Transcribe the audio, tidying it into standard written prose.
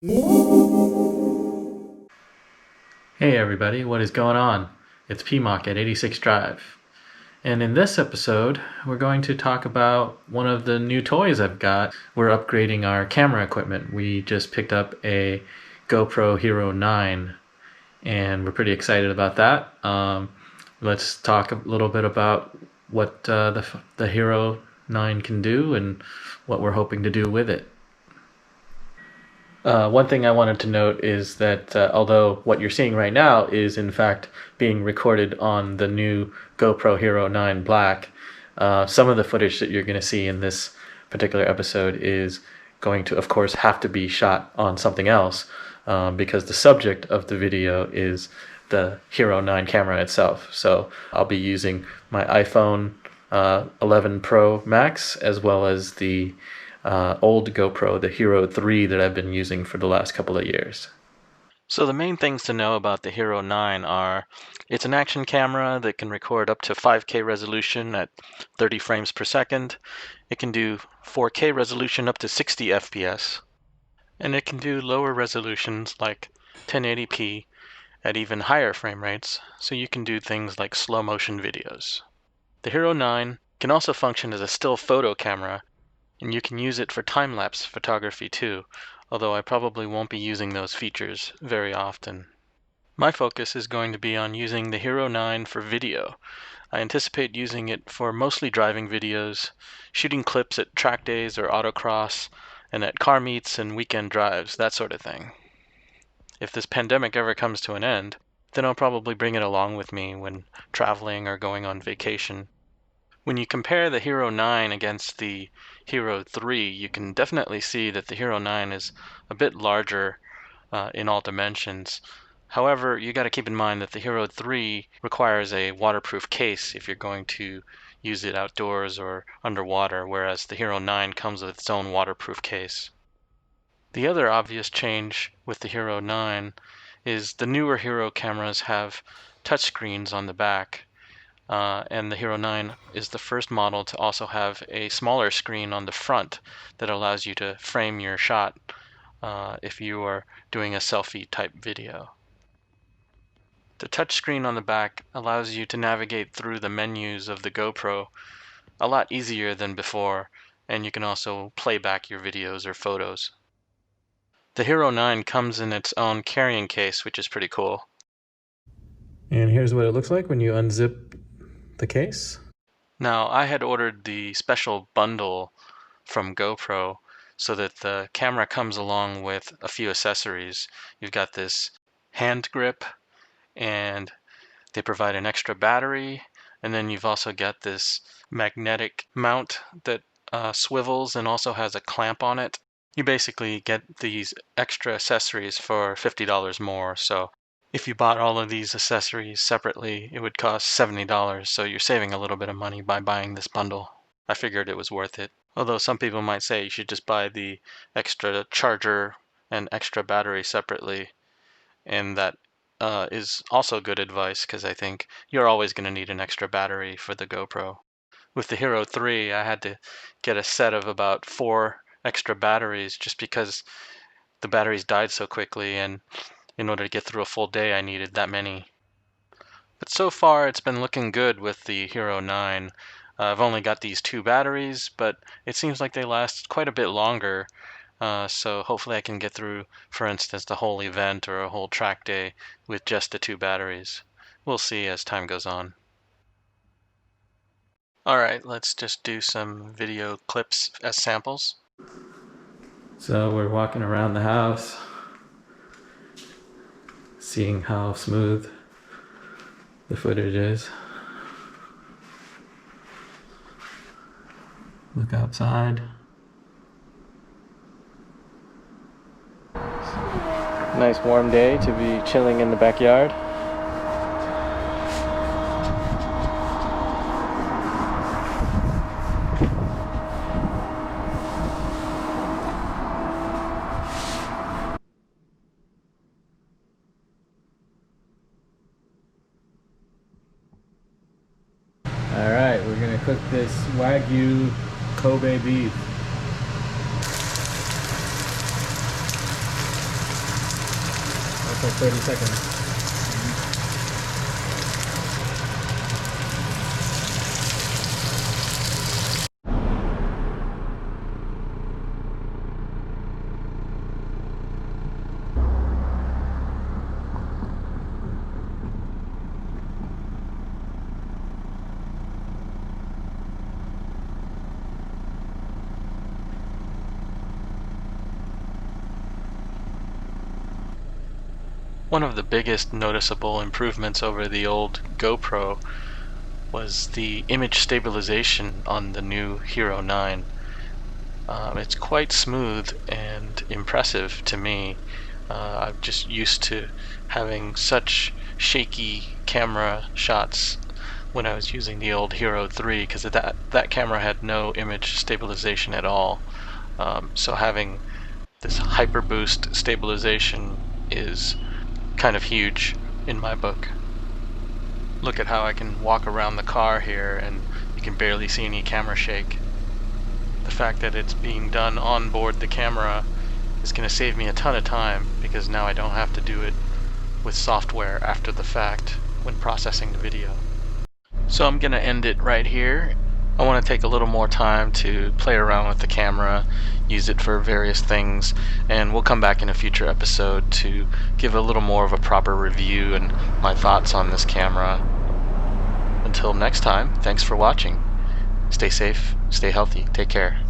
Hey everybody, what is going on? It's PMOC at 86 Drive. And in this episode, we're going to talk about one of the new toys I've got. We're upgrading our camera equipment. We just picked up a GoPro Hero 9 and we're pretty excited about that. Let's talk a little bit about what the Hero 9 can do and what we're hoping to do with it. One thing I wanted to note is that although what you're seeing right now is in fact being recorded on the new GoPro Hero 9 Black, some of the footage that you're going to see in this particular episode is going to, of course, have to be shot on something else because the subject of the video is the Hero 9 camera itself. So I'll be using my iPhone 11 Pro Max as well as the old GoPro, the Hero 3 that I've been using for the last couple of years. So the main things to know about the Hero 9 are it's an action camera that can record up to 5K resolution at 30 frames per second. It can do 4K resolution up to 60 FPS. And it can do lower resolutions like 1080p at even higher frame rates, so you can do things like slow motion videos. The Hero 9 can also function as a still photo camera, and you can use it for time-lapse photography too, although I probably won't be using those features very often. My focus is going to be on using the Hero 9 for video. I anticipate using it for mostly driving videos, shooting clips at track days or autocross, and at car meets and weekend drives, that sort of thing. If this pandemic ever comes to an end, then I'll probably bring it along with me when traveling or going on vacation. When you compare the Hero 9 against the Hero 3, you can definitely see that the Hero 9 is a bit larger in all dimensions. However, you got to keep in mind that the Hero 3 requires a waterproof case if you're going to use it outdoors or underwater, whereas the Hero 9 comes with its own waterproof case. The other obvious change with the Hero 9 is the newer Hero cameras have touchscreens on the back. And the Hero 9 is the first model to also have a smaller screen on the front that allows you to frame your shot if you are doing a selfie type video. The touchscreen on the back allows you to navigate through the menus of the GoPro a lot easier than before, and you can also play back your videos or photos. The Hero 9 comes in its own carrying case, which is pretty cool. And here's what it looks like when you unzip the case. Now, I had ordered the special bundle from GoPro so that the camera comes along with a few accessories. You've got this hand grip, and they provide an extra battery, and then you've also got this magnetic mount that swivels and also has a clamp on it. You basically get these extra accessories for $50 more, so if you bought all of these accessories separately, it would cost $70, so you're saving a little bit of money by buying this bundle. I figured it was worth it. Although some people might say you should just buy the extra charger and extra battery separately, and that is also good advice because I think you're always going to need an extra battery for the GoPro. With the Hero 3, I had to get a set of about 4 extra batteries just because the batteries died so quickly, and in order to get through a full day I needed that many. But so far it's been looking good with the Hero 9. I've only got these 2 batteries, but it seems like they last quite a bit longer, so hopefully I can get through, for instance, the whole event or a whole track day with just the 2 batteries. We'll see as time goes on. Alright, let's just do some video clips as samples. So we're walking around the house, seeing how smooth the footage is. Look outside. Nice warm day to be chilling in the backyard. Alright, we're gonna cook this Wagyu Kobe beef. lasts like 30 seconds. One of the biggest noticeable improvements over the old GoPro was the image stabilization on the new Hero 9. It's quite smooth and impressive to me. I'm just used to having such shaky camera shots when I was using the old Hero 3, because that camera had no image stabilization at all. So having this hyper boost stabilization is kind of huge in my book. Look at how I can walk around the car here and you can barely see any camera shake. The fact that it's being done on board the camera is going to save me a ton of time, because now I don't have to do it with software after the fact when processing the video. So I'm going to end it right here. I want to take a little more time to play around with the camera, use it for various things, and we'll come back in a future episode to give a little more of a proper review and my thoughts on this camera. Until next time, thanks for watching. Stay safe, stay healthy, take care.